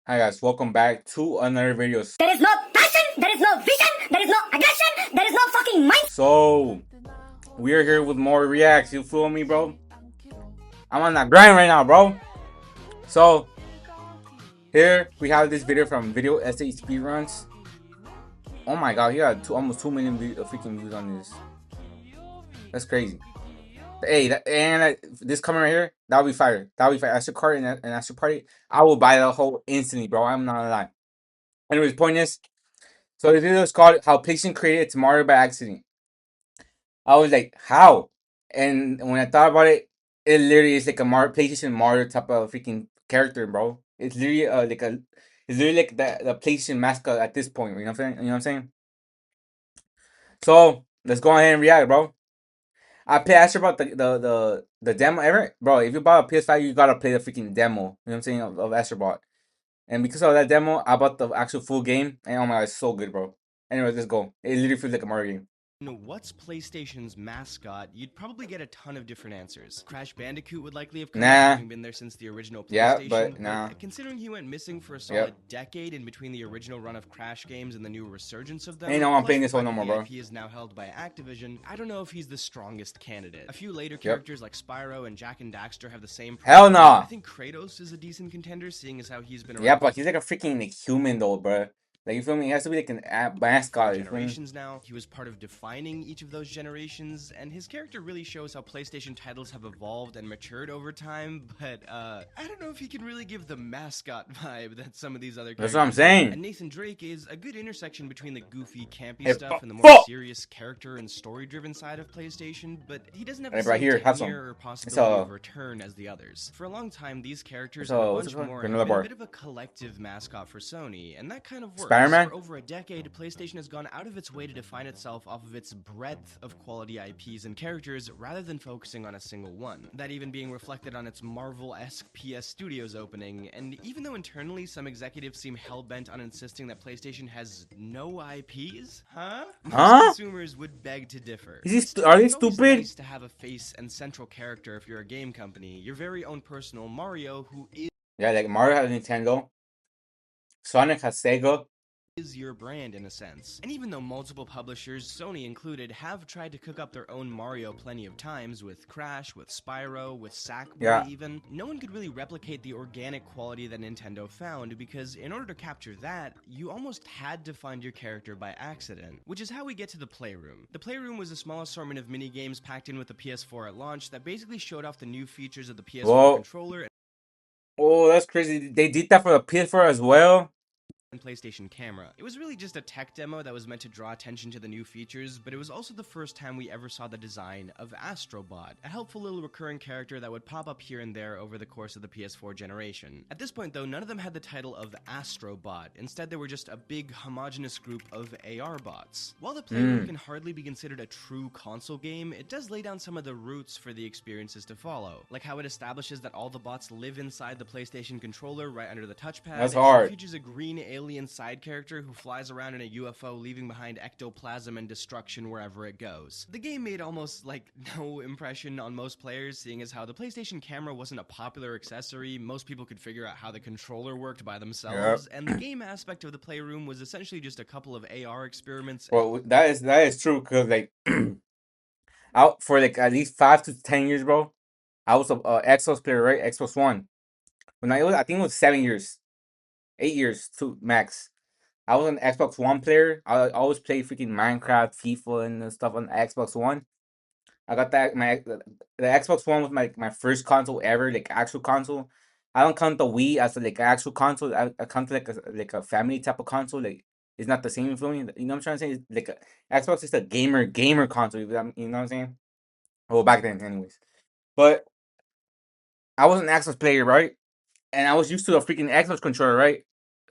Hi guys, welcome back to another video. There is no passion, there is no vision, there is no aggression, there is no fucking mind. So we are here with more reacts. You feel me, bro? I'm on that grind right now, bro. So here we have this video from Video Essay Speedruns. Oh my god, he got almost 2 million freaking views on this. That's crazy. Hey, this coming right here, that'll be fire. That'll be fire. Astro card and Astro Party. I will buy the whole instantly, bro. I'm not gonna lie. Anyways, point is, so this video is called "How PlayStation Created Its Mario by Accident." I was like, how? And when I thought about it, it literally is like a PlayStation Mario type of freaking character, bro. It's literally it's literally like the PlayStation mascot at this point. You know what I'm saying? You know what I'm saying? So let's go ahead and react, bro. I asked about the demo ever, bro. If you bought a PS5, you gotta play the freaking demo. You know what I'm saying of Astrobot. And because of that demo, I bought the actual full game, and oh my god, it's so good, bro. Anyways, let's go. It literally feels like a Mario game. What's PlayStation's mascot? You'd probably get a ton of different answers. Crash Bandicoot would likely have come up, having been there since the original PlayStation. Yeah, but nah. Considering he went missing for a solid decade in between the original run of Crash games and the new resurgence of them, Ain't no one playing this one no more, bro. He is now held by Activision. I don't know if he's the strongest candidate. A few later characters like Spyro and Jak and Daxter have the same problem. Hell no. I think Kratos is a decent contender, seeing as how he's been around. Yeah, but he's like a freaking human though, bro. Like, you feel me? He has to be like an mascot. Generations now. He was part of defining each of those generations, and his character really shows how PlayStation titles have evolved and matured over time, but I don't know if he can really give the mascot vibe that some of these other characters. That's what I'm saying. And Nathan Drake is a good intersection between the goofy, campy stuff and the more serious character and story-driven side of PlayStation, but he doesn't have the same tenure or possibility of return as the others. For a long time, these characters are a bunch more and a bit of a collective mascot for Sony, and that kind of works. For over a decade, PlayStation has gone out of its way to define itself off of its breadth of quality IPs and characters rather than focusing on a single one. That even being reflected on its Marvel-esque PS Studios opening, and even though internally some executives seem hell-bent on insisting that PlayStation has no IPs, most consumers would beg to differ. Are they stupid? It's nice to have a face and central character if you're a game company, your very own personal Mario, who is... Yeah, like Mario has Nintendo, Sonic has Sega. Is your brand in a sense. And even though multiple publishers, Sony included, have tried to cook up their own Mario plenty of times, with Crash, with Spyro, with Sackboy even, no one could really replicate the organic quality that Nintendo found, because in order to capture that, you almost had to find your character by accident. Which is how we get to the Playroom. The Playroom was a small assortment of mini-games packed in with the PS4 at launch that basically showed off the new features of the PS4 controller. Oh, that's crazy. They did that for the PS4 as well? And PlayStation camera. It was really just a tech demo that was meant to draw attention to the new features, but it was also the first time we ever saw the design of AstroBot, a helpful little recurring character that would pop up here and there over the course of the PS4 generation. At this point though, none of them had the title of AstroBot. Instead, they were just a big homogenous group of AR bots. While the Playroom can hardly be considered a true console game, it does lay down some of the roots for the experiences to follow, like how it establishes that all the bots live inside the PlayStation controller right under the touchpad. That's hard. It features a green alien side character who flies around in a UFO, leaving behind ectoplasm and destruction wherever it goes. The game made almost like no impression on most players, seeing as how the PlayStation camera wasn't a popular accessory. Most people could figure out how the controller worked by themselves, and the game aspect of the Playroom was essentially just a couple of AR experiments. Well, that is true, because like out for like at least 5 to 10 years, bro. I was a Xbox player, right? Xbox One. When I think it was 7 years. 8 years to max. I was an Xbox One player. I always played freaking Minecraft, FIFA, and stuff on Xbox One. I got that the Xbox One was my first console ever, like actual console. I don't count the Wii as like actual console. I count like a family type of console. Like, it's not the same for me. You know what I'm trying to say? It's like Xbox is a gamer console. You know what I'm saying? Well, back then, anyways. But I was an Xbox player, right? And I was used to a freaking Xbox controller, right?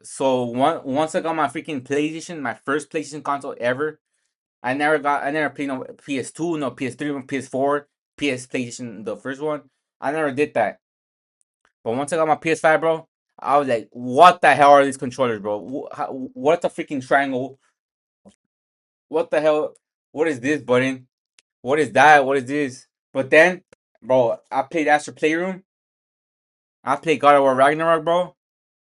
So once I got my freaking PlayStation, my first PlayStation console ever, I never played no PS2, no PS3, no PS4, PlayStation, the first one. I never did that. But once I got my PS5, bro, I was like, what the hell are these controllers, bro? What's a freaking triangle? What the hell? What is this button? What is that? What is this? But then, bro, I played Astro Playroom. I played God of War Ragnarok, bro.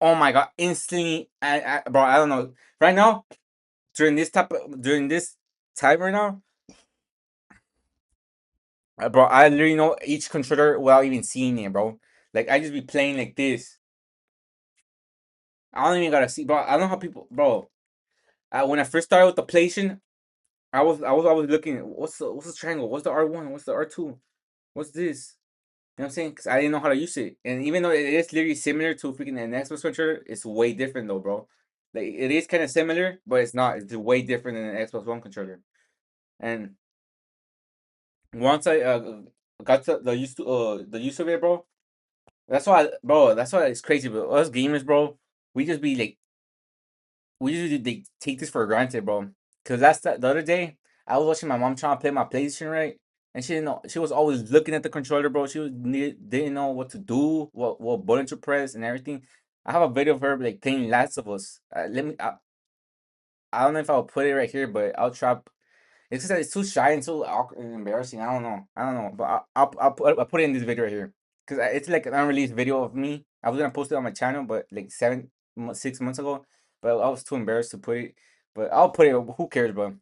Oh my god, instantly, bro. I don't know. Right now, during this time right now, bro, I literally know each controller without even seeing it, bro. Like I just be playing like this. I don't even gotta see, bro. I don't know how people, bro. When I first started with the PlayStation, I was always looking. What's the triangle? What's the R1? What's the R2? What's this? You know what I'm saying? Because I didn't know how to use it. And even though it is literally similar to freaking an Xbox controller, it's way different though, bro. Like it is kind of similar, but it's not. It's way different than an Xbox One controller. And once I got to the use of it, bro. That's why it's crazy. But us gamers, bro, we just be like, we usually they take this for granted, bro. Cause the other day, I was watching my mom trying to play my PlayStation, right? And she didn't know. She was always looking at the controller, bro. Didn't know what to do, what button to press, and everything. I have a video of her like playing Last of Us. I don't know if I'll put it right here, but I'll try. It's just that it's too shy and too awkward and embarrassing. I don't know. But I'll put it in this video right here because it's like an unreleased video of me. I was gonna post it on my channel, but like 6 months ago. But I was too embarrassed to put it. But I'll put it. Who cares, bro?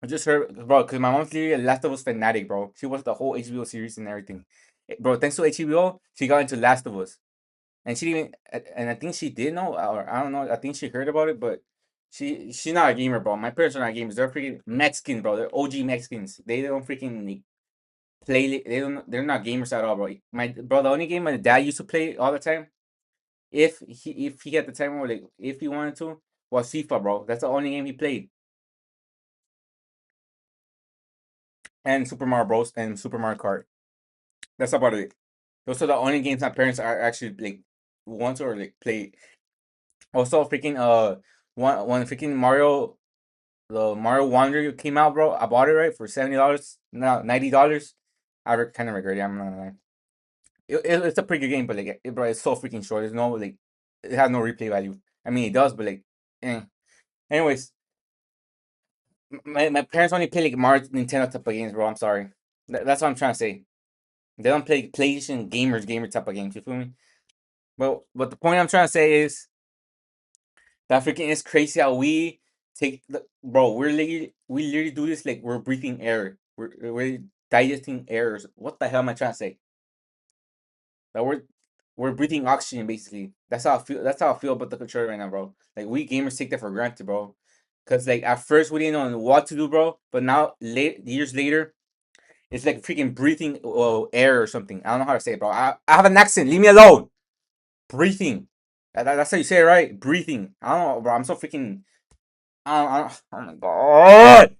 I just heard, bro, because my mom's literally a Last of Us fanatic, bro. She watched the whole HBO series and everything. Bro, thanks to HBO, she got into Last of Us. And she didn't, and I think she did know, or I don't know. I think she heard about it, but she's not a gamer, bro. My parents are not gamers. They're freaking Mexicans, bro. They're OG Mexicans. They don't freaking like, play. They don't. They're not gamers at all, bro. The only game my dad used to play all the time, if he had the time or like if he wanted to, was FIFA, bro. That's the only game he played. And Super Mario Bros. And Super Mario Kart. That's about it. Those are the only games my parents are actually like want to or like play. Also, freaking one freaking Mario, the Mario Wonder came out, bro. I bought it right for $70, no $90. Kind of regret it. I'm not gonna lie. It's a pretty good game, but like, bro, it's so freaking short. There's no like, it has no replay value. I mean, it does, but like, eh. Anyways, my parents only play like Mario Nintendo type of games, bro. I'm sorry. That's what I'm trying to say. They don't play PlayStation gamer type of games. You feel me? But the point I'm trying to say is that freaking is crazy how we bro. We literally do this like we're breathing air. We're digesting airs. What the hell am I trying to say? That we're breathing oxygen basically. That's how I feel. That's how I feel about the controller right now, bro. Like we gamers take that for granted, bro. Cause like at first we didn't know what to do, bro. But now, years later, it's like freaking breathing air or something. I don't know how to say it, bro. I have an accent. Leave me alone. Breathing. That's how you say it, right? Breathing. I don't know, bro. I'm so freaking. Oh my god.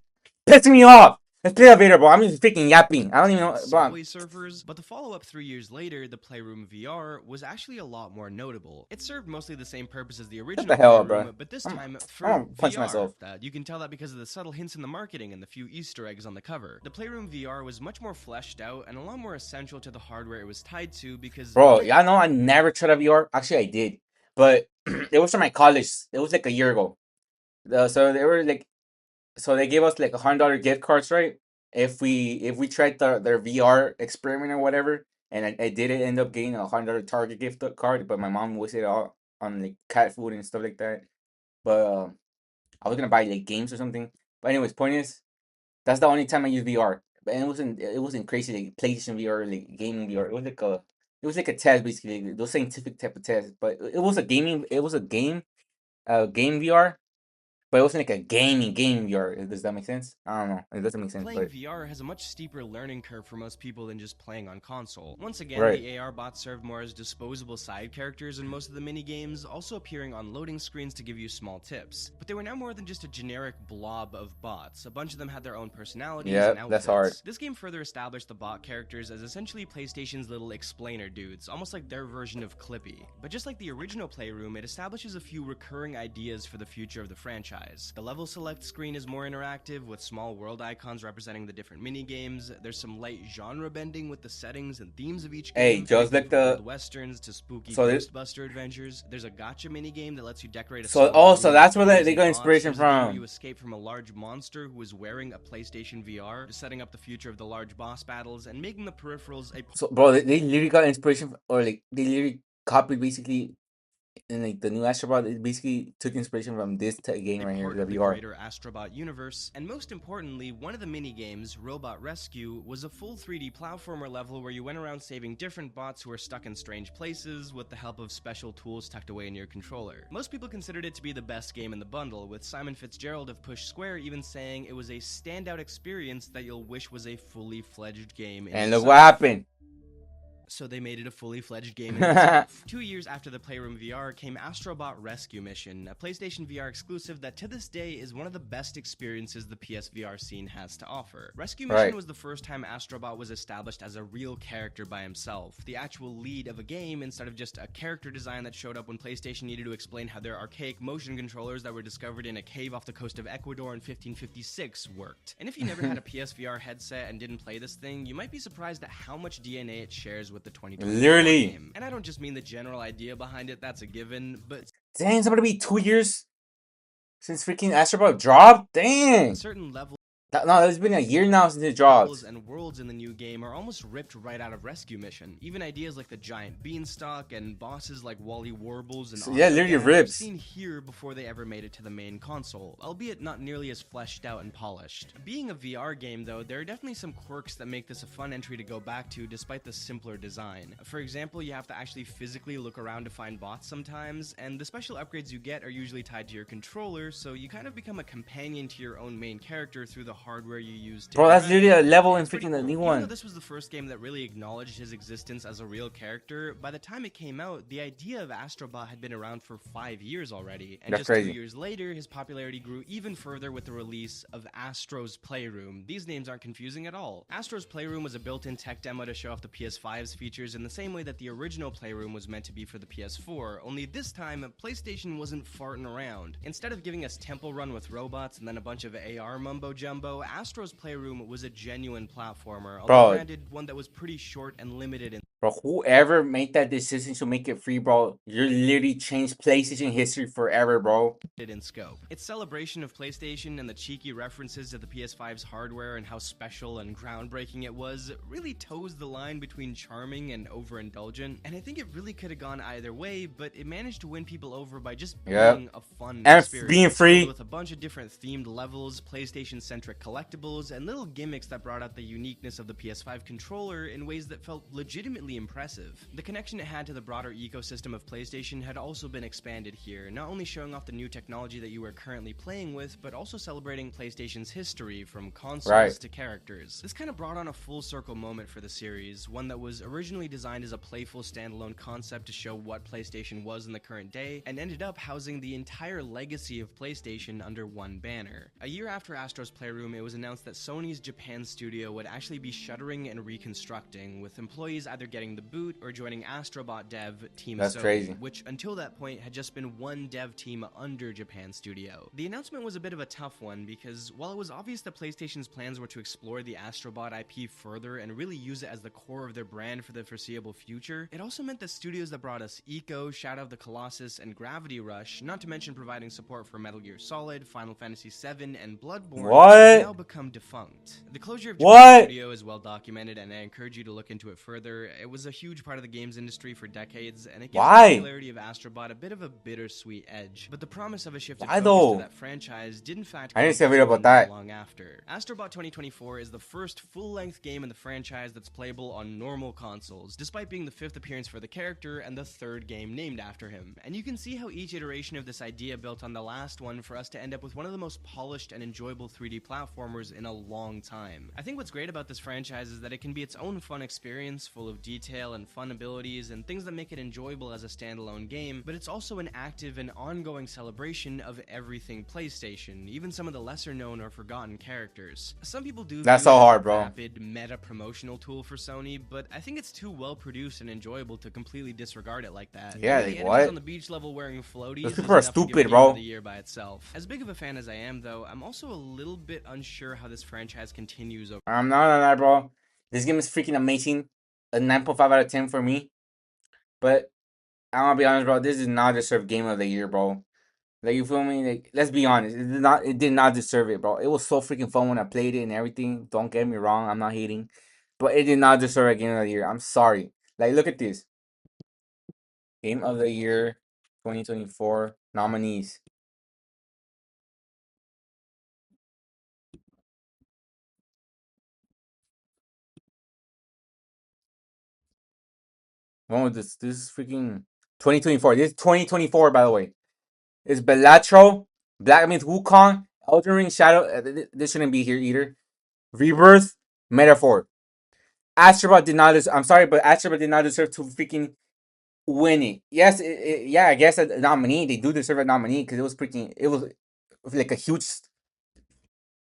Pissing me off. Let's play that video, bro. I'm just freaking yapping. I don't even know, bro. Subway Surfers, but the follow-up 3 years later, the Playroom VR, was actually a lot more notable. It served mostly the same purpose as the Shut the original hell up, bro. Playroom, but this I'm, time I'm for gonna punch VR. myself. You can tell that because of the subtle hints in the marketing and the few Easter eggs on the cover. The Playroom VR was much more fleshed out and a lot more essential to the hardware it was tied to because... Bro, y'all know I never tried a VR. Actually, I did. But it was from my college. It was like a year ago. So they were like, so they gave us like $100 gift cards, right? If we tried their VR experiment or whatever, and I didn't end up getting $100 Target gift card, but my mom wasted it all on like cat food and stuff like that. But I was gonna buy like games or something. But anyways, point is that's the only time I use VR. But it wasn't crazy like PlayStation VR, like gaming VR. It was like a test basically, like, those scientific type of test. But it was a game VR, but it wasn't like a gaming VR. Does that make sense? I don't know. It doesn't make sense, Playing but VR has a much steeper learning curve for most people than just playing on console. Once again, right. the AR bots served more as disposable side characters in most of the mini-games, also appearing on loading screens to give you small tips. But they were now more than just a generic blob of bots. A bunch of them had their own personalities Yeah, and outfits. that's hard. This game further established the bot characters as essentially PlayStation's little explainer dudes, almost like their version of Clippy. But just like the original Playroom, it establishes a few recurring ideas for the future of the franchise. The level select screen is more interactive, with small world icons representing the different mini-games. There's some light genre bending with the settings and themes of each Hey, game, just everything like from old the westerns to spooky so Ghostbuster adventures. There's a gacha mini-game that lets you decorate a so small so room with that's where toys they and got bots. inspiration There's a game where you from. escape from a large monster who is wearing a PlayStation VR, setting up the future of the large boss battles and making the peripherals a So bro, they literally got inspiration or like they literally copied basically And like the new Astrobot, it basically took inspiration from this game right here, Part the of the VR. greater Astrobot universe, and most importantly, one of the mini-games, Robot Rescue, was a full 3D platformer level where you went around saving different bots who were stuck in strange places with the help of special tools tucked away in your controller. Most people considered it to be the best game in the bundle, with Simon Fitzgerald of Push Square even saying it was a standout experience that you'll wish was a fully fledged game in And itself. look what happened. So they made it a fully fledged game in itself. 2 years after the Playroom VR came Astrobot Rescue Mission, a PlayStation VR exclusive that to this day is one of the best experiences the PSVR scene has to offer. Rescue Mission was the first time Astrobot was established as a real character by himself, the actual lead of a game instead of just a character design that showed up when PlayStation needed to explain how their archaic motion controllers that were discovered in a cave off the coast of Ecuador in 1556 worked. And if you never had a PSVR headset and didn't play this thing, you might be surprised at how much DNA it shares with the 2024 game. And I don't just mean the general idea behind it, that's a given, but dang, it's about to be 2 years since freaking Astrobot dropped. Dang. Certain levels No, it's been a year now since it dropped. and worlds in the new game are almost ripped right out of Rescue Mission. Even ideas like the giant beanstalk and bosses like Wally Warbles and literally rips. seen here before they ever made it to the main console, albeit not nearly as fleshed out and polished. Being a VR game though, there are definitely some quirks that make this a fun entry to go back to despite the simpler design. For example, you have to actually physically look around to find bots sometimes, and the special upgrades you get are usually tied to your controller, so you kind of become a companion to your own main character through the hardware you use to Bro, that's literally a level in freaking the new one. Even though this was the first game that really acknowledged his existence as a real character, by the time it came out, the idea of Astrobot had been around for 5 years already, and That's just crazy. 2 years later, his popularity grew even further with the release of Astro's Playroom. These names aren't confusing at all. Astro's Playroom was a built-in tech demo to show off the PS5's features in the same way that the original Playroom was meant to be for the PS4, only this time, PlayStation wasn't farting around. Instead of giving us Temple Run with robots and then a bunch of AR mumbo-jumbo, Astro's Playroom was a genuine platformer, although granted one that was pretty short and limited in Bro, whoever made that decision to make it free, bro, you literally changed PlayStation history forever, bro. in scope. Its celebration of PlayStation and the cheeky references to the PS5's hardware and how special and groundbreaking it was really toes the line between charming and overindulgent, and I think it really could have gone either way, but it managed to win people over by just being a fun experience. Being free. With a bunch of different themed levels, PlayStation-centric collectibles, and little gimmicks that brought out the uniqueness of the PS5 controller in ways that felt legitimately impressive. The connection it had to the broader ecosystem of PlayStation had also been expanded here, not only showing off the new technology that you are currently playing with, but also celebrating PlayStation's history from consoles to characters. This kind of brought on a full circle moment for the series, one that was originally designed as a playful standalone concept to show what PlayStation was in the current day, and ended up housing the entire legacy of PlayStation under one banner. A year after Astro's Playroom, it was announced that Sony's Japan studio would actually be shuttering and reconstructing, with employees either getting the boot or joining Astrobot dev Team Sony, which until that point had just been one dev team under Japan studio. The announcement was a bit of a tough one because while it was obvious that PlayStation's plans were to explore the Astrobot IP further and really use it as the core of their brand for the foreseeable future, it also meant that studios that brought us Ico, Shadow of the Colossus, and Gravity Rush, not to mention providing support for Metal Gear Solid, Final Fantasy VII, and Bloodborne, have now become defunct. The closure of Japan studio is well documented, and I encourage you to look into it further. It was a huge part of the games industry for decades, and it gives the popularity of Astrobot a bit of a bittersweet edge. But the promise of a shift of focus to that franchise did in fact come long after. Astrobot 2024 is the first full-length game in the franchise that's playable on normal consoles, despite being the 5th appearance for the character and the 3rd game named after him. And you can see how each iteration of this idea built on the last one for us to end up with one of the most polished and enjoyable 3D platformers in a long time. I think what's great about this franchise is that it can be its own fun experience, full of detail and fun abilities and things that make it enjoyable as a standalone game, but it's also an active and ongoing celebration of everything PlayStation, even some of the lesser known or forgotten characters. Some people do view it as a rapid meta promotional tool for Sony, but I think it's too well produced and enjoyable to completely disregard it like that. Yeah, the what? On the beach level wearing floaties. Those people are stupid, bro. The year by itself. As big of a fan as I am, though, I'm also a little bit unsure how this franchise continues over. I'm not on that, bro. This game is freaking amazing. A 9.5 out of 10 for me. But I'm gonna be honest, bro. This is not deserve game of the year, bro. Like, you feel me? Like, let's be honest. It did not deserve it, bro. It was so freaking fun when I played it and everything. Don't get me wrong. I'm not hating. But it did not deserve a game of the year. I'm sorry. Like, look at this. Game of the year 2024 nominees. When was this? This is freaking 2024. This is 2024, by the way. It's Belatro, Black Myth Wukong, Elden Ring Shadow. This shouldn't be here either. Rebirth, Metaphor. Astrobot did not. I'm sorry, but Astrobot did not deserve to freaking win it. Yes, yeah, I guess a nominee. They do deserve a nominee because it was freaking. It was like a huge,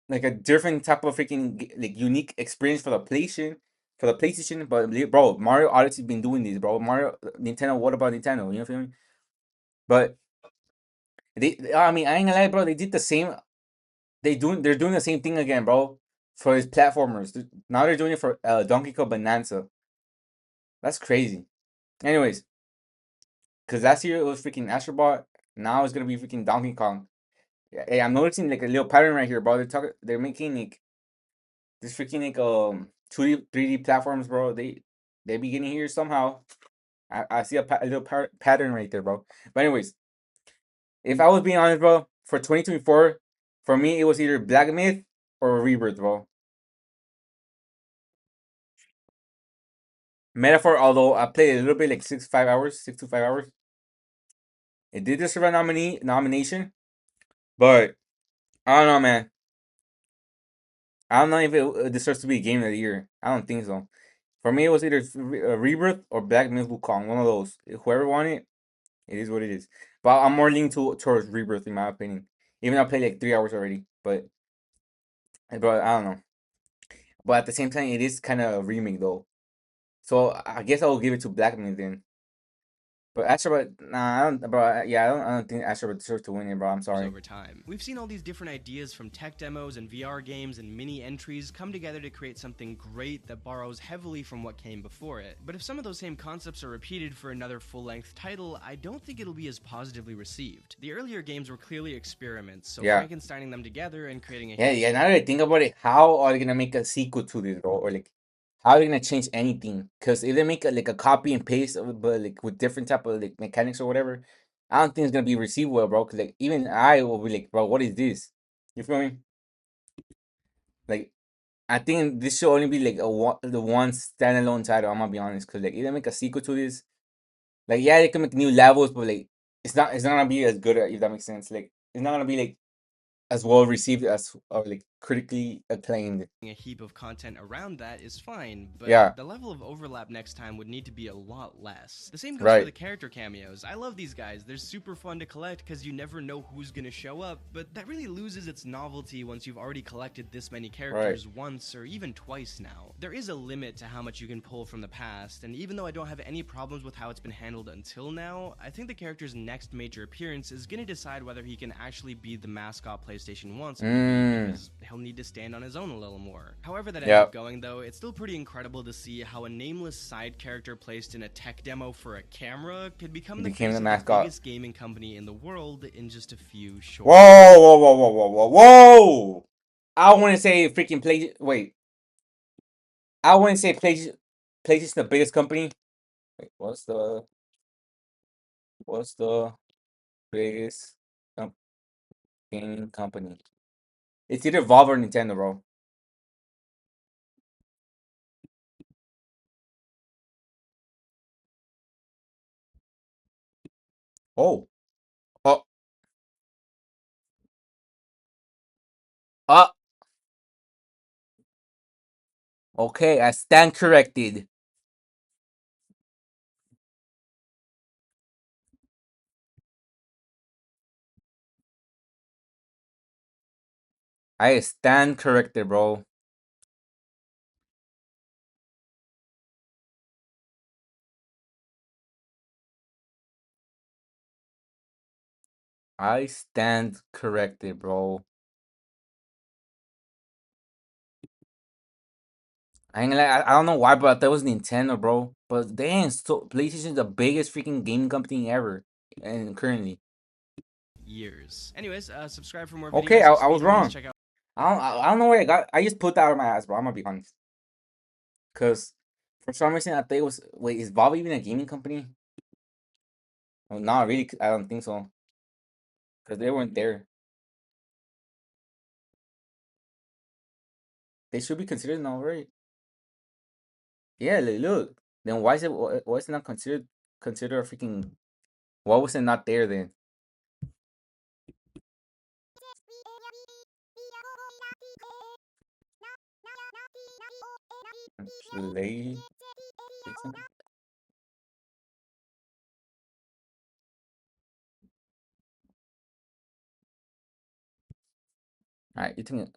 like a different type of freaking like unique experience for the PlayStation. For the PlayStation, but bro, Mario Odyssey been doing this, bro. Mario, Nintendo. What about Nintendo? You know what I mean? But I mean, I ain't gonna lie, bro. They did the same. They're doing the same thing again, bro. For his platformers. Now they're doing it for Donkey Kong Bonanza. That's crazy. Anyways, because last year it was freaking Astrobot. Now it's gonna be freaking Donkey Kong. Hey, I'm noticing like a little pattern right here, bro. They're making like this freaking like 2D 3D platforms, bro. They be getting here somehow. I see a little pattern right there, bro. But anyways, if I was being honest, bro, for 2024, for me it was either Black Myth or Rebirth, bro. Metaphor, although I played a little bit like 6 to 5 hours, 6 to 5 hours, it did deserve a nomination, but I don't know, man. I don't know if it deserves to be game of the year. I don't think so. For me, it was either Rebirth or Black Myth Wukong. One of those. Whoever won it, it is what it is. But I'm more leaning towards Rebirth in my opinion. Even though I played like 3 hours already, but I don't know. But at the same time, it is kind of a remake though. So I guess I will give it to Black Myth then. But Astro, nah, I don't, bro. Yeah, I don't think Astro deserves to win it, bro. I'm sorry. Over time. We've seen all these different ideas from tech demos and VR games and mini entries come together to create something great that borrows heavily from what came before it. But if some of those same concepts are repeated for another full-length title, I don't think it'll be as positively received. The earlier games were clearly experiments, so Yeah. Frankensteining them together and creating a Yeah. Now that I think about it, how are they gonna make a sequel to this, bro? Or like, how are they gonna change anything? Because if they make like a copy and paste of it, but like with different type of like mechanics or whatever, I don't think it's gonna be received well, bro. Because like even I will be like, bro, what is this? You feel me? Like, I think this should only be like the one standalone title. I'm gonna be honest, because like if they make a sequel to this, like yeah, they can make new levels, but like it's not gonna be as good, if that makes sense. Like it's not gonna be like as well received as or like critically acclaimed. a heap of content around that is fine, but Yeah. the level of overlap next time would need to be a lot less. The same goes for Right. the character cameos. I love these guys. They're super fun to collect because you never know who's gonna show up, but that really loses its novelty once you've already collected this many characters once or even twice now. There is a limit to how much you can pull from the past, and even though I don't have any problems with how it's been handled until now, I think the character's next major appearance is gonna decide whether he can actually be the mascot PlayStation wants him to be, because he'll need to stand on his own a little more. However that ends up going, though, it's still pretty incredible to see how a nameless side character placed in a tech demo for a camera could become the face of the biggest gaming company in the world in just a few short Whoa, whoa, whoa, whoa, whoa, whoa, whoa! I want to say freaking play. Wait, I want to say PlayStation the biggest company. Wait, what's the biggest gaming company? It's either Valve or Nintendo, bro. Oh, oh, uh, okay, I stand corrected. I stand corrected, bro. I stand corrected, bro. I ain't gonna lie, I don't know why, but that was Nintendo, bro. But dang, so PlayStation's the biggest freaking game company ever, and currently. years. Anyways, subscribe for more Okay, videos of I was speedruns. wrong. Check out I don't know where I got. I just put that out of my ass, bro. I'm gonna be honest. Cause for some reason I think it was. Wait, is Valve even a gaming company? Well, not really. I don't think so. Because they weren't there. They should be considered now, right? Yeah, look. Then why is it not considered a freaking, why was it not there then? Play. Alright, you think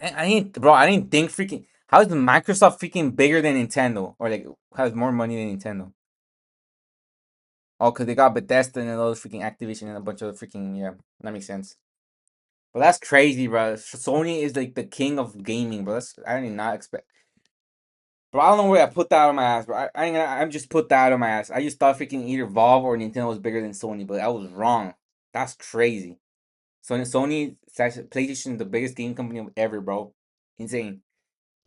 I didn't think freaking, how is Microsoft freaking bigger than Nintendo? Or like has more money than Nintendo? Oh, because they got Bethesda and all those freaking Activision and a bunch of freaking, yeah, that makes sense. But that's crazy, bro. Sony is like the king of gaming, bro. I did not expect. Bro, I don't know where I put that out of my ass, bro. I ain't gonna, I'm just put that out of my ass. I just thought freaking either Valve or Nintendo was bigger than Sony, but I was wrong. That's crazy. PlayStation is the biggest game company ever, bro. Insane.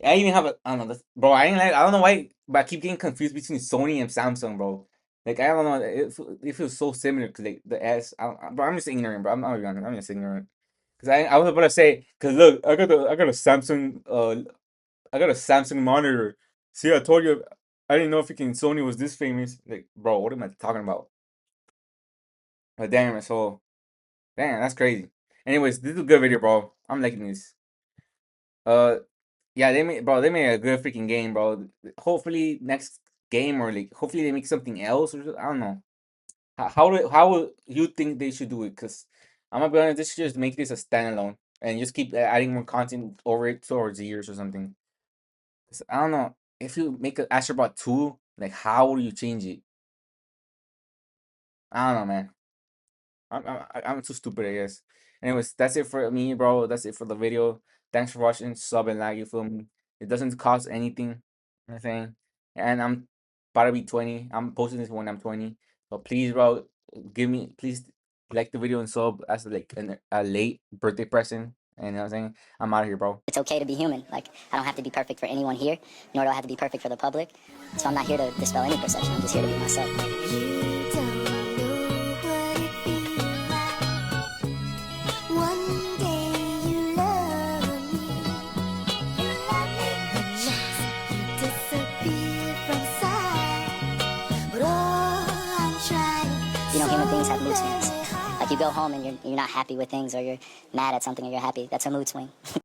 I even have a, I don't know, bro. I don't know why, but I keep getting confused between Sony and Samsung, bro. Like I don't know, it feels so similar because like the S. Bro, I'm just ignorant, bro. I'm not even. I'm just ignorant. Cause I was about to say, cause look, I got a Samsung I got a Samsung monitor. See, I told you, I didn't know if freaking Sony was this famous. Like, bro, what am I talking about? But damn, so damn, that's crazy. Anyways, this is a good video, bro. I'm liking this. Uh, yeah, they made a good freaking game, bro. Hopefully next game or like hopefully they make something else or I don't know. How would you think they should do it? Cause I'm gonna be honest, they should just make this a standalone and just keep adding more content over it towards the years or something. 'Cause I don't know if you make an Astrobot 2, like how would you change it? I don't know, man. I'm too stupid, I guess. Anyways, that's it for me, bro. That's it for the video. Thanks for watching. Sub and like, you feel me? It doesn't cost anything, anything. And I'm about to be 20. I'm posting this when I'm 20. So please, bro, please like the video and sub as like a late birthday present. And you know what I'm saying? I'm out of here, bro. It's okay to be human. Like, I don't have to be perfect for anyone here, nor do I have to be perfect for the public. So I'm not here to dispel any perception. I'm just here to be myself. You don't know what it feels like. One day you love me. You love me. The next you disappear from sight. But all I'm trying. You know, human beings have mood swings. Like you go home and you're not happy with things, or you're mad at something, or you're happy. That's a mood swing.